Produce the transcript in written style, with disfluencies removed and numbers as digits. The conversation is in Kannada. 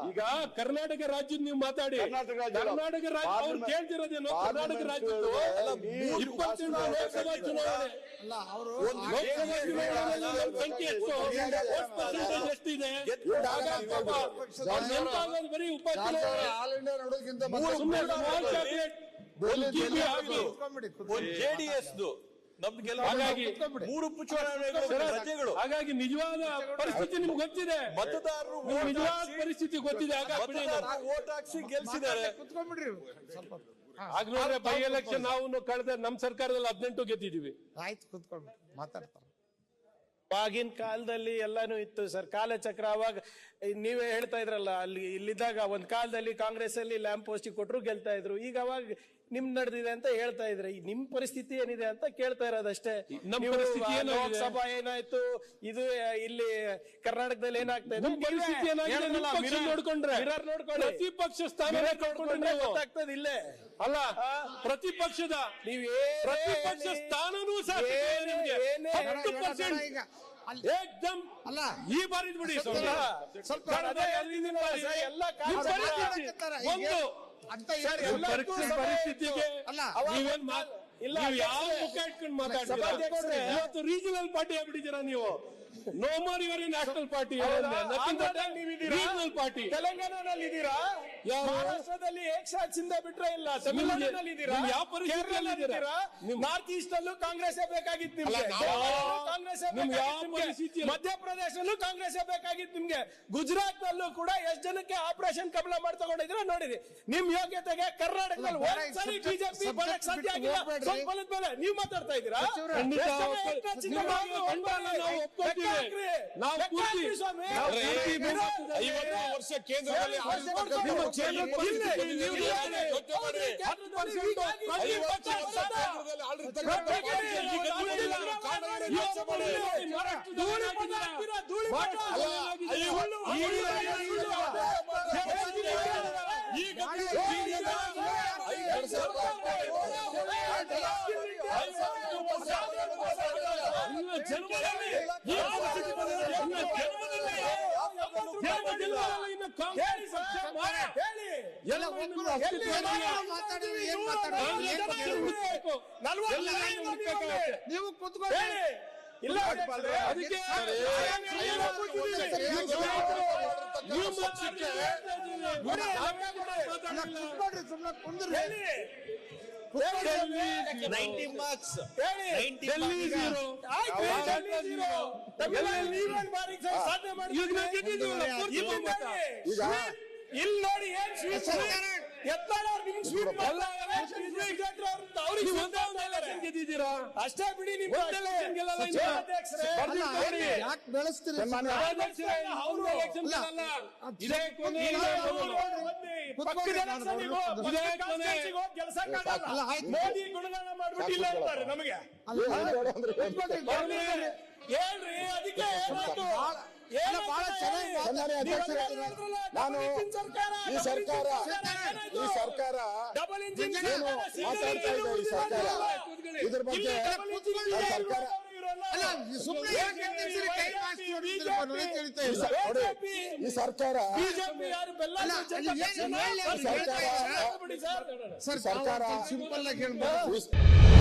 ಈಗ ಕರ್ನಾಟಕ ರಾಜ್ಯದ ನೀವು ಮಾತಾಡಿ, ಕರ್ನಾಟಕ ರಾಜ್ಯ ಅವ್ರು ಕೇಳ್ತಿರೋದೇನು? ಕರ್ನಾಟಕ ರಾಜ್ಯದ್ದು 27 ಲೋಕಸಭಾ ಚುನಾವಣೆ, ಲೋಕಸಭಾ ಚುನಾವಣೆ ಸಂಖ್ಯೆ ಎಷ್ಟಿದೆ? ಬರೀ ಹಾಗಾಗಿ ನಿಜವಾದ ಪರಿಸ್ಥಿತಿ ನಿಮ್ಗೆ ಗೊತ್ತಿದೆ, ಮತದಾರರು ನಿಜವಾದ ಪರಿಸ್ಥಿತಿ ಗೊತ್ತಿದೆ. ವೋಟ್ ಹಾಕ್ಸಿ ಗೆಲ್ಸಿದ್ದಾರೆ. ಆಗ್ಲೂ ಬೈ ಎಲೆಕ್ಷನ್ ನಾವು ಕಳೆದ ನಮ್ಮ ಸರ್ಕಾರದಲ್ಲಿ 18 ಗೆದ್ದಿದೀವಿ. ಆಯ್ತು, ಕುತ್ಕೊಂಡು ಮಾತಾಡ್ತಾರೆ. ಆಗಿನ ಕಾಲದಲ್ಲಿ ಎಲ್ಲಾನು ಇತ್ತು ಸರ್, ಕಾಲಚಕ್ರ. ಅವಾಗ ನೀವೇ ಹೇಳ್ತಾ ಇದ್ರಲ್ಲ, ಇಲ್ಲಿದ್ದಾಗ ಒಂದ್ ಕಾಲದಲ್ಲಿ ಕಾಂಗ್ರೆಸ್ ಅಲ್ಲಿ ಲ್ಯಾಂಪ್ ಪೋಸ್ಟ್ ಕೊಟ್ಟರು ಗೆಲ್ತಾ ಇದ್ರು. ಈಗ ಅವಾಗ ನಿಮ್ ನಡೆದಿದೆ ಅಂತ ಹೇಳ್ತಾ ಇದ್ರೆ, ನಿಮ್ ಪರಿಸ್ಥಿತಿ ಏನಿದೆ ಅಂತ ಕೇಳ್ತಾ ಇರೋದಷ್ಟೇ. ಲೋಕಸಭಾ ಏನಾಯ್ತು, ಇದು ಇಲ್ಲಿ ಕರ್ನಾಟಕದಲ್ಲಿ ಏನಾಗ್ತಾ ಇದೆ ನೋಡ್ಕೊಂಡ್ರೆ ಪ್ರತಿಪಕ್ಷ ಸ್ಥಾನ ಗೊತ್ತಾಗ್ತದೆ. ಇಲ್ಲೇ ಅಲ್ಲ, ಪ್ರತಿಪಕ್ಷದ ಪ್ರತಿಪಕ್ಷ ಸ್ಥಾನನೂ ಸಹ ಏಕ್ದಮ್ ಅಲ್ಲ ಈ ಬಾರಿ ಬಿಡಿ. ಪರಿಸ್ಥಿತಿಗೆ ಯಾವ ಮುಖ ಇಟ್ಕೊಂಡು ಮಾತಾಡ್ತೀರಾ? ಇವತ್ತು ರೀಜನಲ್ ಪಾರ್ಟಿ ಆಗ್ಬಿಟ್ಟಿದ್ದೀರಾ ನೀವು. No more your national party, regional party. ತೆಲಂಗಾಣದಲ್ಲಿ ಇದ್ದೀರಾ, ಮಹಾರಾಷ್ಟ್ರದಲ್ಲಿ ಏಕಸಾಥ್ ಸಿಂಧ ಬಿಟ್ರೆ ಇಲ್ಲ, ತಮಿಳುನಾಡಿನಲ್ಲಿ ಇದ್ದೀರಾ, ಯಾವ ಪರಿಸ್ಥಿತಿ? ನಾರ್ತ್ ಈಸ್ಟ್ ಅಲ್ಲೂ ಕಾಂಗ್ರೆಸ್ ಬೇಕಾಗಿತ್ತು ನಿಮ್ಗೆ, ಕಾಂಗ್ರೆಸ್ ಮಧ್ಯಪ್ರದೇಶಲ್ಲೂ ಕಾಂಗ್ರೆಸ್ ಬೇಕಾಗಿತ್ತು ನಿಮ್ಗೆ, ಗುಜರಾತ್ ನಲ್ಲೂ ಕೂಡ ಎಷ್ಟು ಜನಕ್ಕೆ ಆಪರೇಷನ್ ಕಮಲ ಮಾಡಿ ತಗೊಂಡಿದ್ರೆ ನೋಡಿರಿ. ನಿಮ್ ಯೋಗ್ಯತೆಗೆ ಕರ್ನಾಟಕದಲ್ಲಿ ಒಂದ್ಸರಿ ಬಿಜೆಪಿ ಬರಕ್ ಸಾಧ್ಯ ಆಗಿಲ್ಲ. ಸ್ವಲ್ಪ ಮೇಲೆ ನೀವು ಮಾತಾಡ್ತಾ ಇದ್ದೀರಾ. ನಾವು 50 ವರ್ಷ ಕೇಂದ್ರದಲ್ಲಿ ನೀವು ಕೂತ್ಕೊಳ್ಳಿ. ಇಲ್ಲ ಅದಕ್ಕೆ ಸುಮ್ಮನೆ ಕುಂದ್ರಿ. 90 ಮಾರ್ಕ್ಸ್ ಇಲ್ಲಿ ನೋಡಿ ಏನ್ ಗೆದ್ದಿದ್ದೀರಾ ಅಷ್ಟೇ ಬಿಡಿ. ನಿಮ್ ಯಾಕೆ ಬೆಳೆಸ್ತೀರಿ? ಮೋದಿ ಗುಣಗಾನ ಮಾಡ್ಬಿಟ್ಟಿಲ್ಲ ಅಂತಾರೆ ನಮಗೆ. ಹೇಳ್ರಿ, ಅದಕ್ಕೆ ಬಹಳ ಚೆನ್ನಾಗಿ ನಾನು ಈ ಸರ್ಕಾರ ಡಬಲ್ ಇಂಜಿನ್ ಮಾತಾಡ್ತಾ ಇದೆ. ಈ ಸರ್ಕಾರ ಇದ್ರ ಬಗ್ಗೆ ಸರ್ಕಾರ ಈ ಸರ್ಕಾರ ಸಿಂಪಲ್ ಆಗಿ ಹೇಳ್ಬೋದು.